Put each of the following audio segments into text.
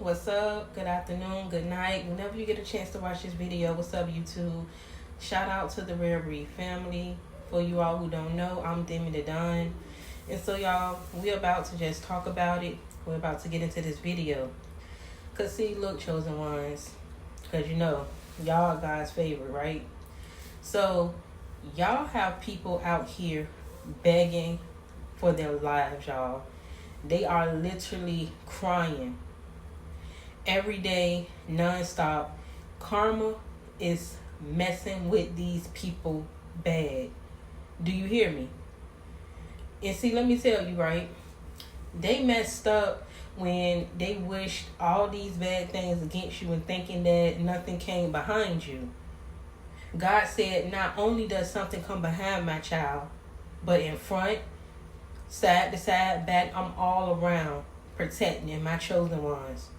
What's up? Good afternoon, good night. Whenever you get a chance to watch this video, what's up, YouTube? Shout out to the Rare Breed family. For you all who don't know, I'm Demi the Don. And so, y'all, we're about to just talk about it. We're about to get into this video. Because, see, look, chosen ones. Because, you know, y'all are God's favorite, right? So, y'all have people out here begging for their lives, y'all. They are literally crying every day, nonstop. Karma is messing with these people bad. Do you hear me? And see, let me tell you, right? They messed up when they wished all these bad things against you and thinking that nothing came behind you. God said, not only does something come behind my child, but in front, side to side, back, I'm all around protecting my chosen ones.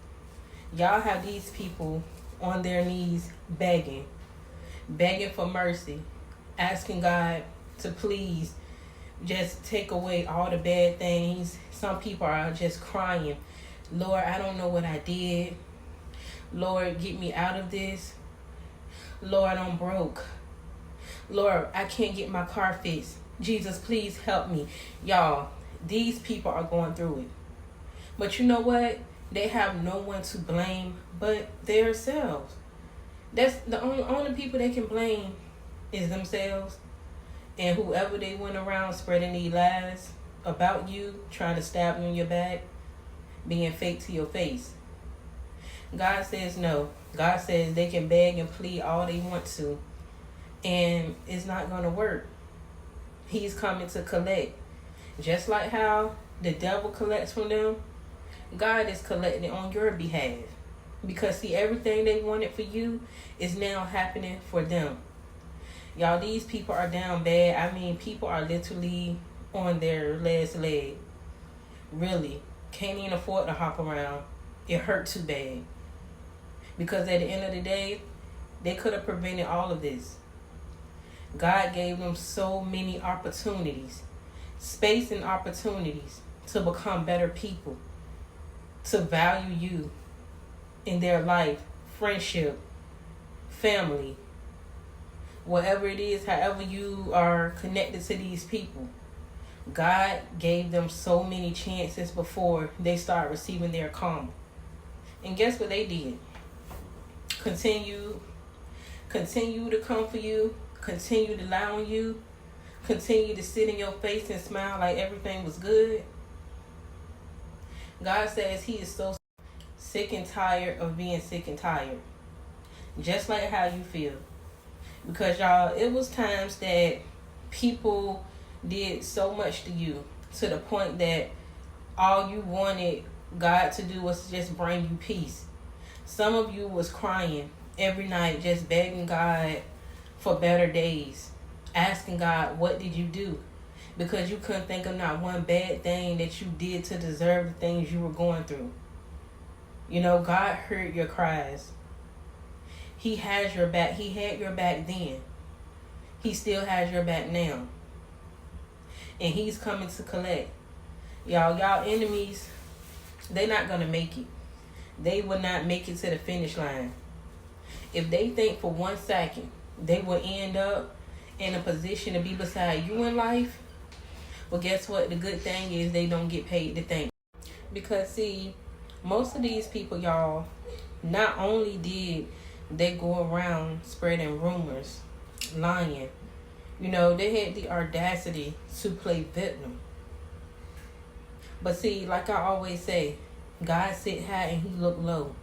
Y'all have these people on their knees begging for mercy, asking God to please just take away all the bad things. Some people are just crying, Lord, I don't know what I did. Lord, get me out of this. Lord, I'm broke. Lord, I can't get my car fixed. Jesus, please help me. Y'all, these people are going through it. But you know what? They have no one to blame but themselves. That's the only people they can blame is themselves. And whoever they went around spreading these lies about you, trying to stab you in your back, being fake to your face. God says no. God says they can beg and plead all they want to. And it's not going to work. He's coming to collect. Just like how the devil collects from them, God is collecting on your behalf. Because see, everything they wanted for you is now happening for them. Y'all, these people are down bad. I mean, people are literally on their last leg. Really. Can't even afford to hop around. It hurt too bad. Because at the end of the day, they could have prevented all of this. God gave them so many opportunities, space and opportunities to become better people, to value you in their life, friendship, family, whatever it is, however you are connected to these people. God gave them so many chances before they start receiving their karma. And guess what they did? Continue to come for you, continue to lie on you, continue to sit in your face and smile like everything was good. God says he is so sick and tired of being sick and tired. Just like how you feel. Because y'all, it was times that people did so much to you to the point that all you wanted God to do was just bring you peace. Some of you was crying every night, just begging God for better days. Asking God, what did you do? Because you couldn't think of not one bad thing that you did to deserve the things you were going through. You know, God heard your cries. He has your back. He had your back then. He still has your back now. And he's coming to collect. Y'all enemies, they're not going to make it. They will not make it to the finish line. If they think for 1 second they will end up in a position to be beside you in life, well, guess what? The good thing is they don't get paid to think. Because, see, most of these people, y'all, not only did they go around spreading rumors, lying, you know, they had the audacity to play victim. But see, like I always say, God sit high and he look low.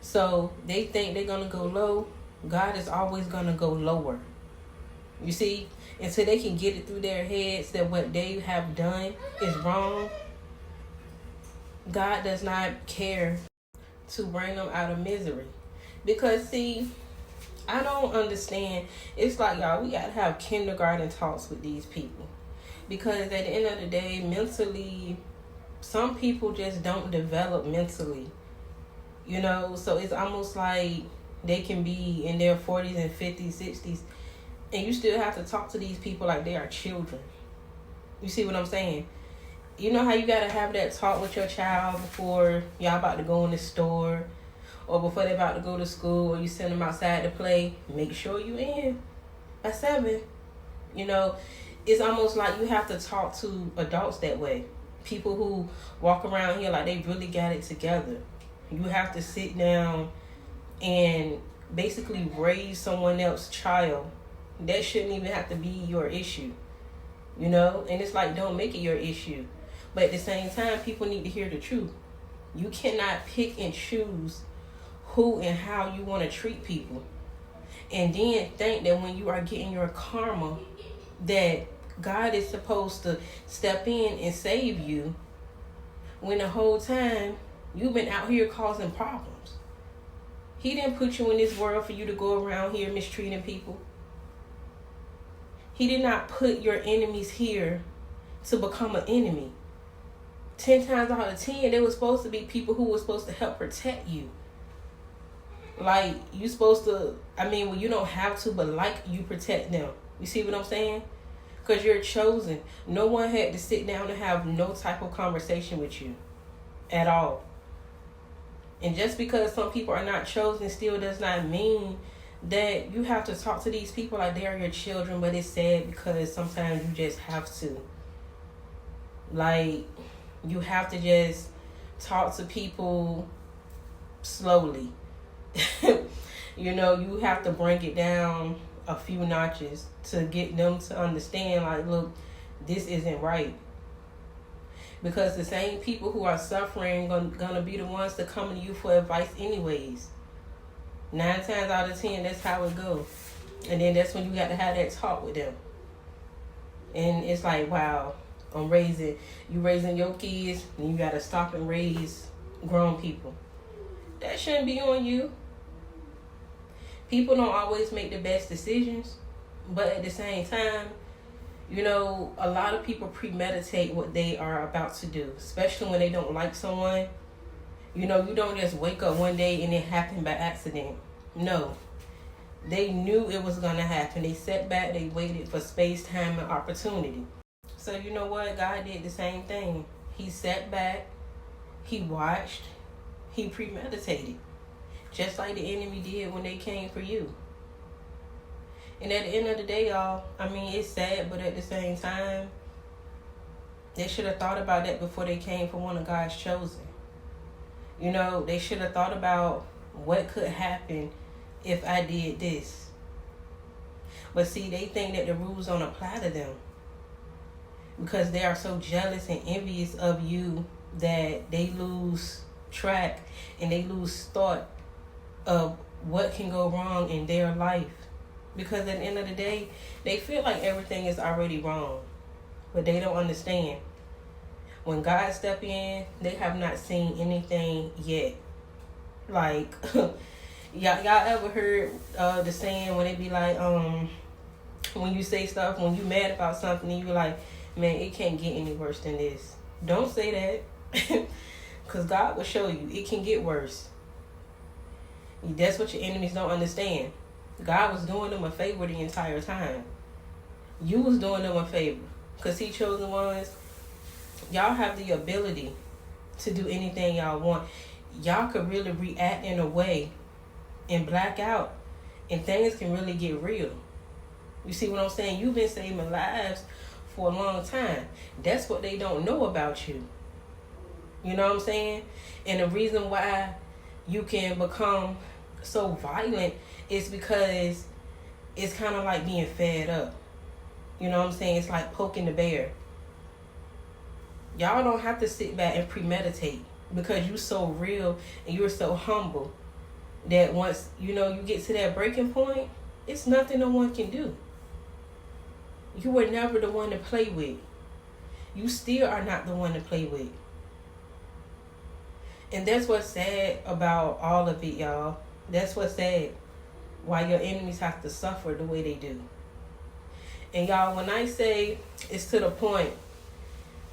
So they think they're going to go low. God is always going to go lower. You see? Until they can get it through their heads that what they have done is wrong. God does not care to bring them out of misery. Because see, I don't understand. It's like, y'all, we got to have kindergarten talks with these people. Because at the end of the day, mentally, some people just don't develop mentally. You know, so it's almost like they can be in their 40s and 50s, 60s, and you still have to talk to these people like they are children. You see what I'm saying? You know how you gotta have that talk with your child before y'all about to go in the store, or before they about to go to school, or you send them outside to play. Make sure you in at 7. You know, it's almost like you have to talk to adults that way. People who walk around here like they really got it together. You have to sit down and basically raise someone else's child. That shouldn't even have to be your issue. You know, and it's like, don't make it your issue. But at the same time, people need to hear the truth. You cannot pick and choose who and how you want to treat people. And then think that when you are getting your karma, that God is supposed to step in and save you, when the whole time you've been out here causing problems. He didn't put you in this world for you to go around here mistreating people. He did not put your enemies here to become an enemy. 10 times out of 10, they were supposed to be people who were supposed to help protect you. Like, you supposed to, well, you don't have to, but like you protect them. You see what I'm saying? Because you're chosen. No one had to sit down and have no type of conversation with you at all. And just because some people are not chosen still does not mean that you have to talk to these people like they are your children. But it's sad because sometimes you just have to. Like, you have to just talk to people slowly. You know, you have to bring it down a few notches to get them to understand, like, look, this isn't right. Because the same people who are suffering gonna be the ones to come to you for advice anyways. 9 times out of 10, that's how it goes. And then that's when you got to have that talk with them. And it's like, wow, you raising your kids, and you got to stop and raise grown people. That shouldn't be on you. People don't always make the best decisions, but at the same time, you know, a lot of people premeditate what they are about to do, especially when they don't like someone. You know, you don't just wake up one day and it happened by accident. No. They knew it was going to happen. They sat back, they waited for space, time, and opportunity. So you know what? God did the same thing. He sat back, he watched, he premeditated. Just like the enemy did when they came for you. And at the end of the day, y'all, it's sad, but at the same time, they should have thought about that before they came for one of God's chosen. You know, they should have thought about what could happen if I did this. But see, they think that the rules don't apply to them. Because they are so jealous and envious of you that they lose track and they lose thought of what can go wrong in their life. Because at the end of the day, they feel like everything is already wrong. But they don't understand. When God step in, they have not seen anything yet. Like, y'all ever heard the saying when they be like, when you say stuff, when you mad about something, and you be like, man, it can't get any worse than this. Don't say that. Because God will show you it can get worse. That's what your enemies don't understand. God was doing them a favor the entire time. You was doing them a favor. Because he chose the ones. Y'all have the ability to do anything y'all want. Y'all could really react in a way and black out. And things can really get real. You see what I'm saying? You've been saving lives for a long time. That's what they don't know about you. You know what I'm saying? And the reason why you can become so violent is because it's kind of like being fed up. You know what I'm saying? It's like poking the bear. Y'all don't have to sit back and premeditate because you're so real and you're so humble that once, you get to that breaking point, it's nothing no one can do. You were never the one to play with. You still are not the one to play with. And that's what's sad about all of it, y'all. That's what's sad. Why your enemies have to suffer the way they do. And y'all, when I say it's to the point,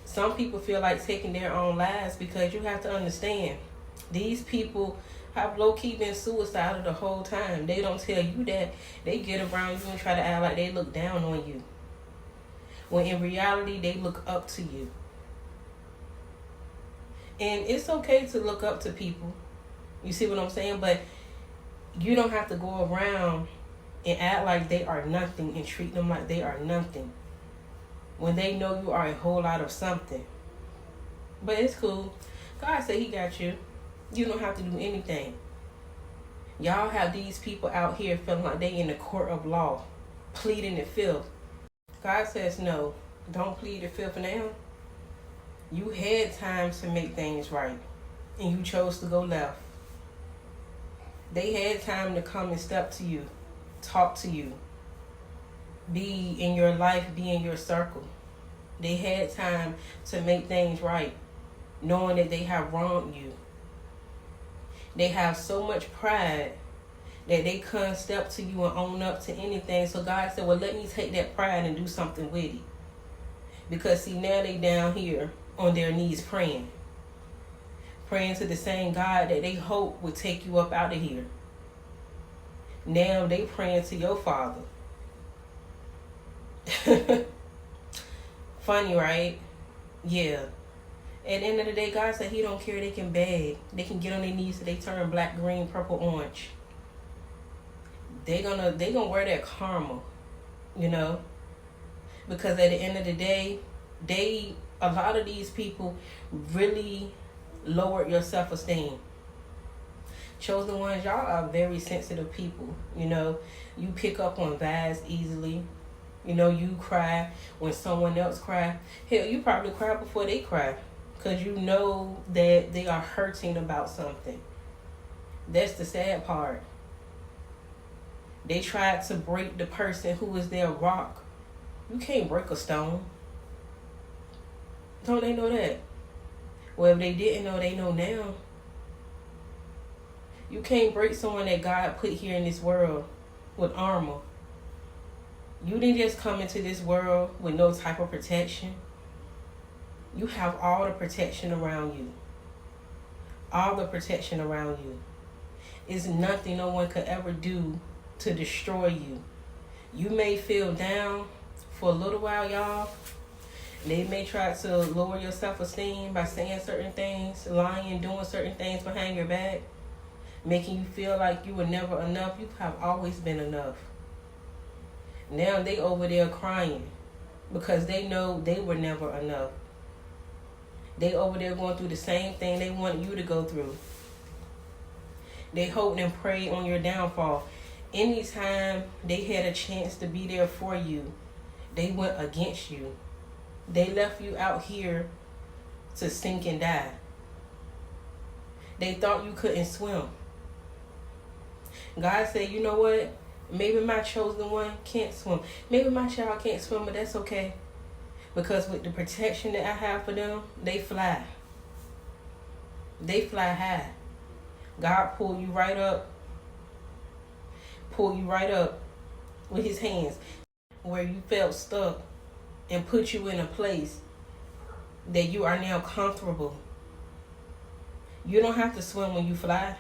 some people feel like taking their own lives because you have to understand, these people have low-key been suicidal the whole time. They don't tell you that. They get around you and try to act like they look down on you. When in reality, they look up to you. And it's okay to look up to people. You see what I'm saying? But you don't have to go around and act like they are nothing and treat them like they are nothing when they know you are a whole lot of something. But it's cool. God said he got you. You don't have to do anything. Y'all have these people out here feeling like they in the court of law, pleading the fifth. God says no, don't plead the fifth now. You had times to make things right, and you chose to go left. They had time to come and step to you, talk to you, be in your life, be in your circle. They had time to make things right, knowing that they have wronged you. They have so much pride that they couldn't step to you and own up to anything. So God said, well, let me take that pride and do something with it. Because see, now they down here on their knees praying to the same God that they hope would take you up out of here. Now they praying to your Father. Funny, right? Yeah. At the end of the day, God said he don't care. They can beg. They can get on their knees so they turn black, green, purple, orange. They gonna wear that karma, you know? Because at the end of the day, a lot of these people really lowered your self-esteem. Chosen ones, y'all are very sensitive people, you know. You pick up on vibes easily. You know, you cry when someone else cry. Hell, you probably cry before they cry. Because you know that they are hurting about something. That's the sad part. They tried to break the person who was their rock. You can't break a stone. Don't they know that? Well, if they didn't know, they know now. You can't break someone that God put here in this world with armor. You didn't just come into this world with no type of protection. You have all the protection around you. All the protection around you. It's nothing no one could ever do to destroy you. You may feel down for a little while, y'all. They may try to lower your self-esteem by saying certain things, lying, doing certain things behind your back, making you feel like you were never enough. You have always been enough. Now they over there crying because they know they were never enough. They over there going through the same thing they want you to go through. They hope and pray on your downfall. Anytime they had a chance to be there for you, they went against you. They left you out here to sink and die. They thought you couldn't swim. God said, you know what? Maybe my chosen one can't swim. Maybe my child can't swim, but that's okay. Because with the protection that I have for them, they fly. They fly high. God pull you right up. Pull you right up with his hands where you felt stuck and put you in a place that you are now comfortable. You don't have to swim when you fly.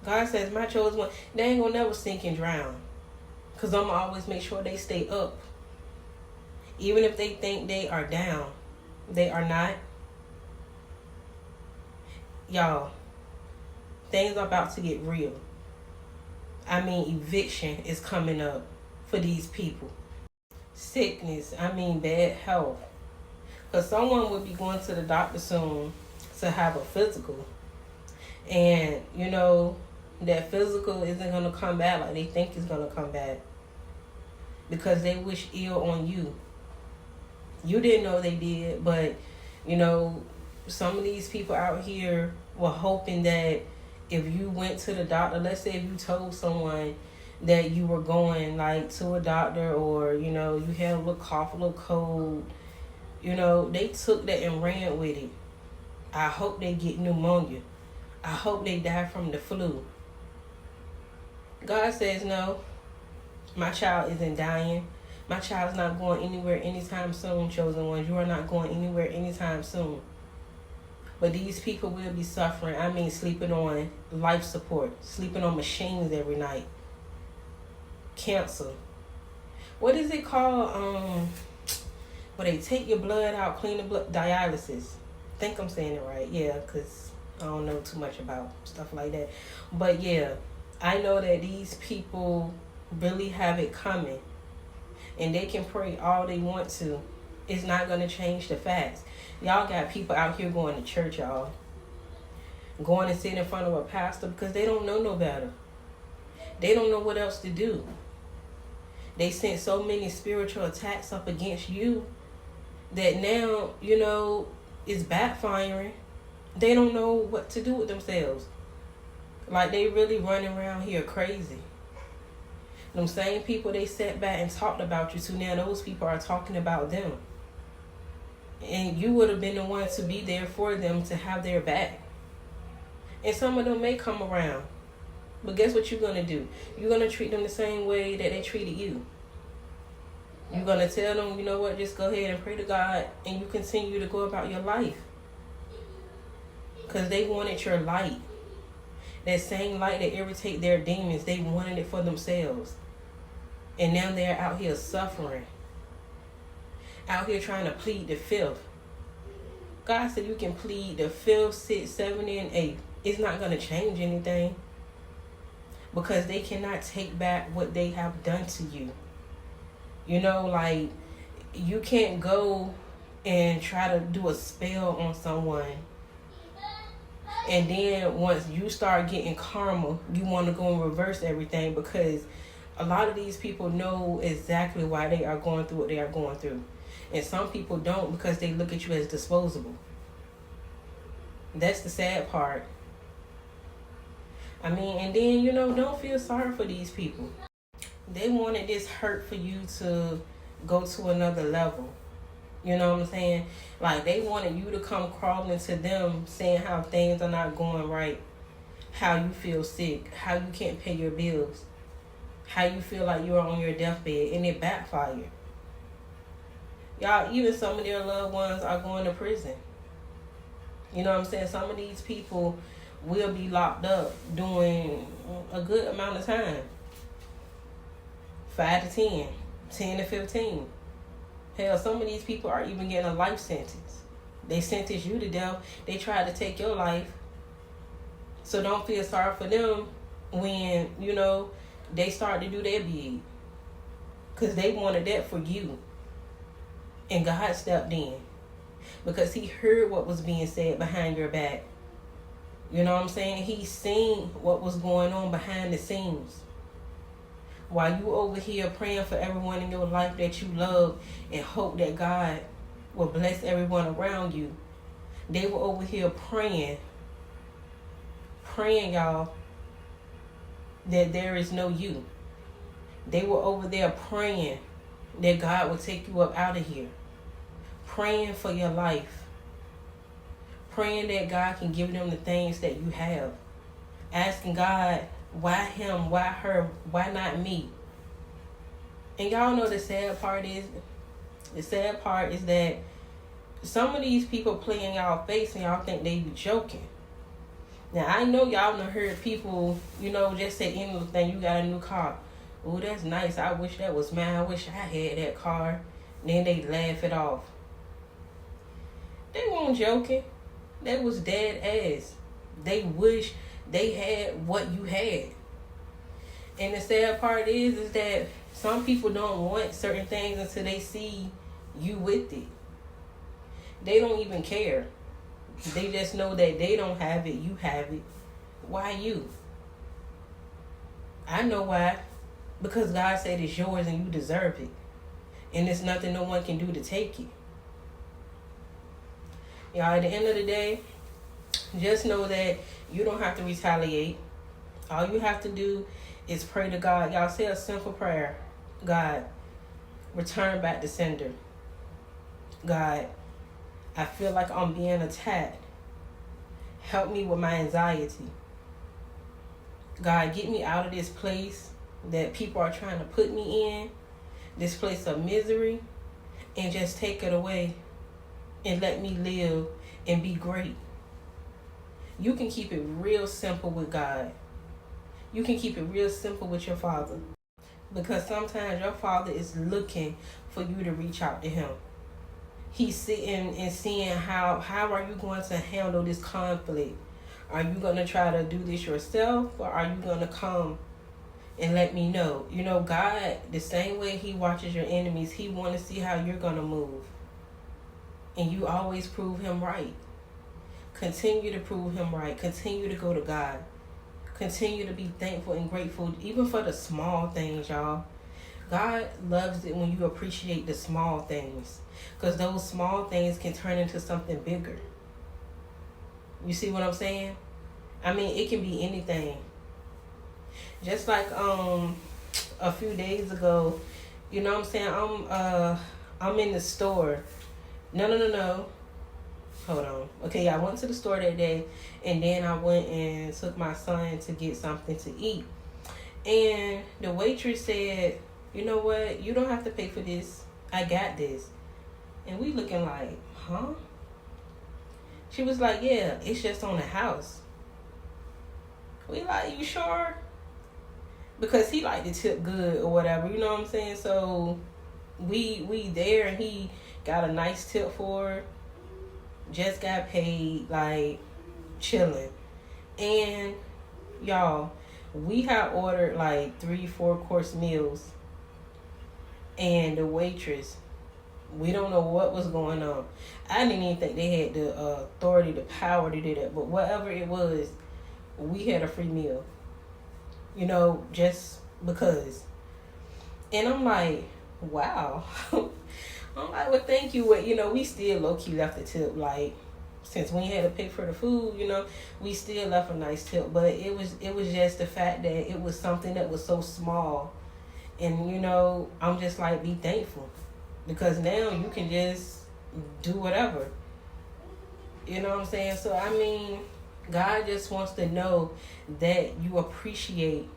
God says, my chosen one, they ain't gonna never sink and drown. Because I'm gonna always make sure they stay up. Even if they think they are down, they are not. Y'all, things are about to get real. I mean, eviction is coming up for these people. Sickness, I mean bad health. Because someone will be going to the doctor soon to have a physical. And, you know, that physical isn't going to come back like they think it's going to come back. Because they wish ill on you. You didn't know they did, but, you know, some of these people out here were hoping that if you went to the doctor, let's say if you told someone that you were going, like, to a doctor or, you know, you had a little cough, a little cold, you know, they took that and ran with it. I hope they get pneumonia. I hope they die from the flu. God says, no, my child isn't dying. My child's not going anywhere anytime soon, chosen ones. You are not going anywhere anytime soon. But these people will be suffering. I mean, sleeping on life support, sleeping on machines every night. Cancer. What is it called? Where they take your blood out, clean the blood, dialysis. think I'm saying it right. Yeah, because I don't know too much about stuff like that. But yeah, I know that these people really have it coming. And they can pray all they want to. It's not going to change the facts. Y'all got people out here going to church, y'all. Going to sit in front of a pastor because they don't know no better. They don't know what else to do. They sent so many spiritual attacks up against you that now, it's backfiring. They don't know what to do with themselves. Like, they really running around here crazy. Them same people they sat back and talked about you to, now those people are talking about them. And you would have been the one to be there for them, to have their back. And some of them may come around. But guess what you're going to do? You're going to treat them the same way that they treated you. You're going to tell them, you know what, just go ahead and pray to God, and you continue to go about your life. Because they wanted your light. That same light that irritate their demons, they wanted it for themselves. And now they're out here suffering. Out here trying to plead the fifth. God said you can plead the fifth, sixth, seventh, and eighth. It's not going to change anything. Because they cannot take back what they have done to you. Like, you can't go and try to do a spell on someone. And then once you start getting karma, you want to go and reverse everything, because a lot of these people know exactly why they are going through what they are going through. And some people don't, because they look at you as disposable. That's the sad part. And then, don't feel sorry for these people. They wanted this hurt for you to go to another level. You know what I'm saying? Like, they wanted you to come crawling to them saying how things are not going right, how you feel sick, how you can't pay your bills, how you feel like you're on your deathbed, and it backfired. Y'all, even some of their loved ones are going to prison. You know what I'm saying? Some of these people will be locked up doing a good amount of time. 5 to 10, 10 to 15. Hell, some of these people are even getting a life sentence. They sentence you to death. They tried to take your life. So don't feel sorry for them when, they start to do their bid. Because they wanted that for you. And God stepped in. Because he heard what was being said behind your back. You know what I'm saying? He seen what was going on behind the scenes. While you over here praying for everyone in your life that you love and hope that God will bless everyone around you, they were over here praying, y'all, that there is no you. They were over there praying that God will take you up out of here. Praying for your life. Praying that God can give them the things that you have. Asking God, why him? Why her? Why not me? And y'all know the sad part is that some of these people play in y'all face and y'all think they be joking. Now, I know y'all done heard people, just say anything. You got a new car. Oh, that's nice. I wish that was mine. I wish I had that car. And then they laugh it off. They weren't joking. That was dead ass. They wish they had what you had. And the sad part is that some people don't want certain things until they see you with it. They don't even care. They just know that they don't have it, you have it. Why you? I know why. Because God said it's yours and you deserve it. And there's nothing no one can do to take it. Y'all, at the end of the day, just know that you don't have to retaliate. All you have to do is pray to God. Y'all say a simple prayer. God, return back the sender. God, I feel like I'm being attacked. Help me with my anxiety. God, get me out of this place that people are trying to put me in. This place of misery. And just take it away. And let me live and be great. You can keep it real simple with God. You can keep it real simple with your Father. Because sometimes your Father is looking for you to reach out to him. He's sitting and seeing how are you going to handle this conflict. Are you going to try to do this yourself, or are you going to come and let me know? You know, God, the same way he watches your enemies, he want to see how you're going to move. And you always prove him right. Continue to prove him right. Continue to go to God. Continue to be thankful and grateful, even for the small things, y'all. God loves it when you appreciate the small things, because those small things can turn into something bigger. You see what I'm saying? I mean, it can be anything. Just like a few days ago, you know what I'm saying? I'm in the store. No. Hold on. Okay, I went to the store that day, and then I went and took my son to get something to eat. And the waitress said, "You know what? You don't have to pay for this. I got this." And we looking like, huh? She was like, "Yeah, it's just on the house." We like, "You sure?" Because he like to tip good or whatever, you know what I'm saying? So we there, and he got a nice tip for her. Just got paid, like chilling. And y'all, we had ordered like 3-4 course meals, and the waitress, we don't know what was going on. I didn't even think they had the authority, the power to do that, but whatever it was, we had a free meal, you know, just because. And I'm like, wow. I'm like, well, thank you. You know, we still low-key left a tip. Like, since we had to pay for the food, you know, we still left a nice tip. But it was just the fact that it was something that was so small. And, you know, I'm just like, be thankful. Because now you can just do whatever. You know what I'm saying? So, I mean, God just wants to know that you appreciate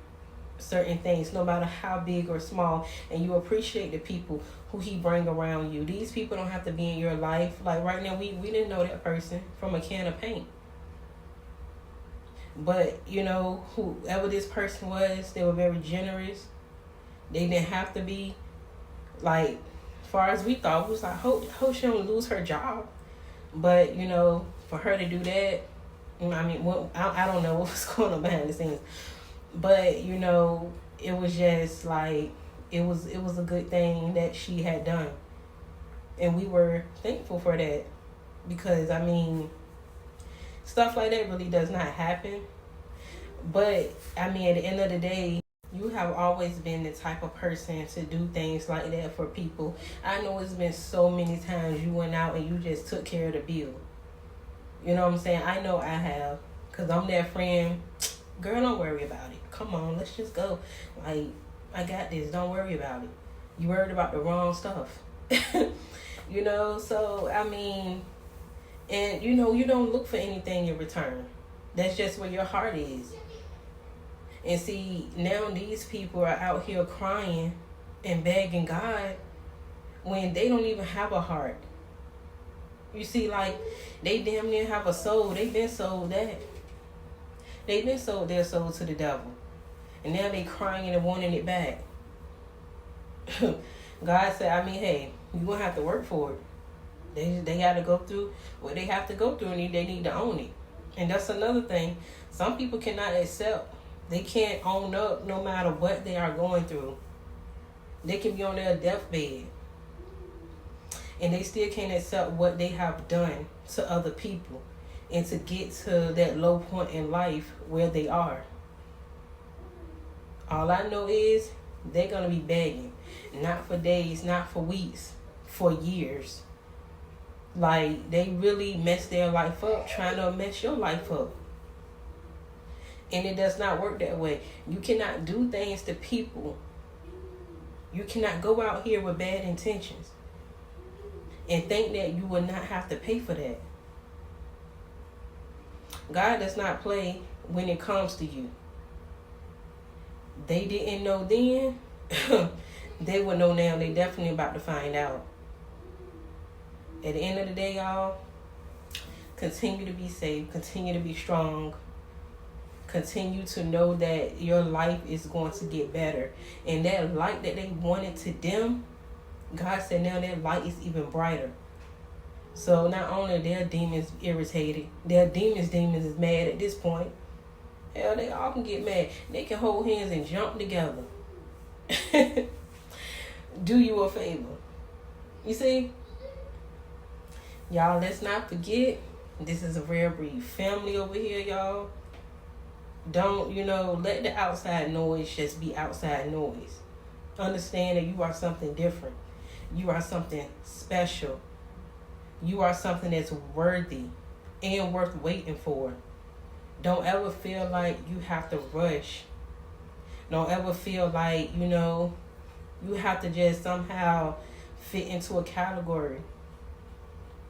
certain things, no matter how big or small, and you appreciate the people who he bring around you. These people don't have to be in your life. Like right now, we didn't know that person from a can of paint. But, you know, whoever this person was, they were very generous. They didn't have to be. Like, as far as we thought, we was like, hope she don't lose her job. But, you know, for her to do that, I mean, I don't know what was going on behind the scenes. But, you know, it was just like, it was a good thing that she had done. And we were thankful for that. Because, I mean, stuff like that really does not happen. But, I mean, at the end of the day, you have always been the type of person to do things like that for people. I know it's been so many times you went out and you just took care of the bill. You know what I'm saying? I know I have. Because I'm that friend. Girl, don't worry about it. Come on, let's just go. Like, I got this. Don't worry about it. You worried about the wrong stuff. You know, so, I mean, and, you know, you don't look for anything in return. That's just where your heart is. And see, now these people are out here crying and begging God when they don't even have a heart. You see, like, they damn near have a soul. They've been sold that. They've been sold their soul to the devil. And now they crying and wanting it back. God said, I mean, hey, you're going to have to work for it. They got to go through what they have to go through, and they need to own it. And that's another thing. Some people cannot accept. They can't own up no matter what they are going through. They can be on their deathbed, and they still can't accept what they have done to other people and to get to that low point in life where they are. All I know is they're going to be begging. Not for days, not for weeks, for years. Like, they really mess their life up trying to mess your life up. And it does not work that way. You cannot do things to people. You cannot go out here with bad intentions and think that you will not have to pay for that. God does not play when it comes to you. They didn't know then. They will know now. They definitely about to find out. At the end of the day, y'all, continue to be safe. Continue to be strong. Continue to know that your life is going to get better. And that light that they wanted to dim, God said now that light is even brighter. So not only their demons irritated, their demons is mad at this point. Hell, they all can get mad. They can hold hands and jump together. Do you a favor. You see? Y'all, let's not forget, this is a Rare Breed family over here, y'all. Don't, let the outside noise just be outside noise. Understand that you are something different. You are something special. You are something that's worthy and worth waiting for. Don't ever feel like you have to rush. Don't ever feel like, you have to just somehow fit into a category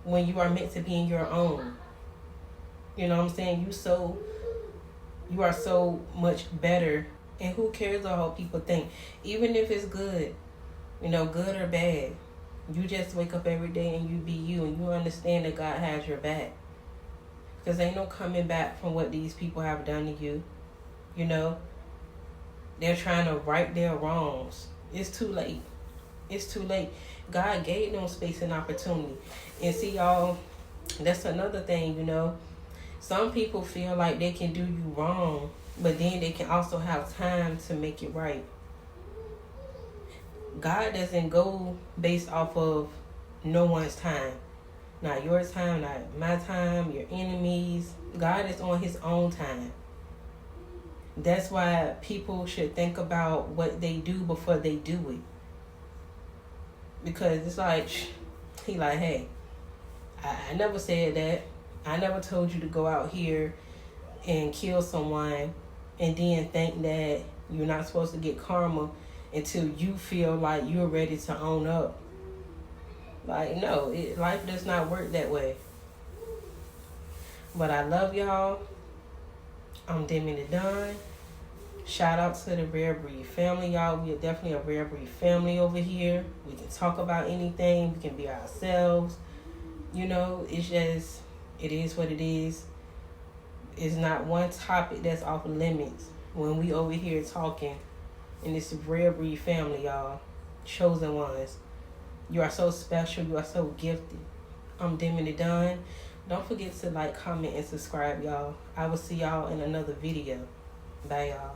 when you are meant to be in your own. You know what I'm saying? You are so much better. And who cares what people think? Even if it's good, good or bad. You just wake up every day and you be you, and you understand that God has your back. Because ain't no coming back from what these people have done to you. They're trying to right their wrongs. It's too late. It's too late. God gave them space and opportunity. And see, y'all, that's another thing, Some people feel like they can do you wrong, but then they can also have time to make it right. God doesn't go based off of no one's time. Not your time, not my time, your enemies. God is on his own time. That's why people should think about what they do before they do it. Because it's like, he like, hey, I never said that. I never told you to go out here and kill someone and then think that you're not supposed to get karma until you feel like you're ready to own up. Like, no, life does not work that way. But I love y'all. I'm Demi the Don. Shout out to the Rare Breed family, y'all. We are definitely a Rare Breed family over here. We can talk about anything. We can be ourselves. It's just, it is what it is. It's not one topic that's off limits when we over here talking. And it's a Rare Breed family, y'all. Chosen ones. You are so special. You are so gifted. I'm Demi the Don. Don't forget to like, comment, and subscribe, y'all. I will see y'all in another video. Bye, y'all.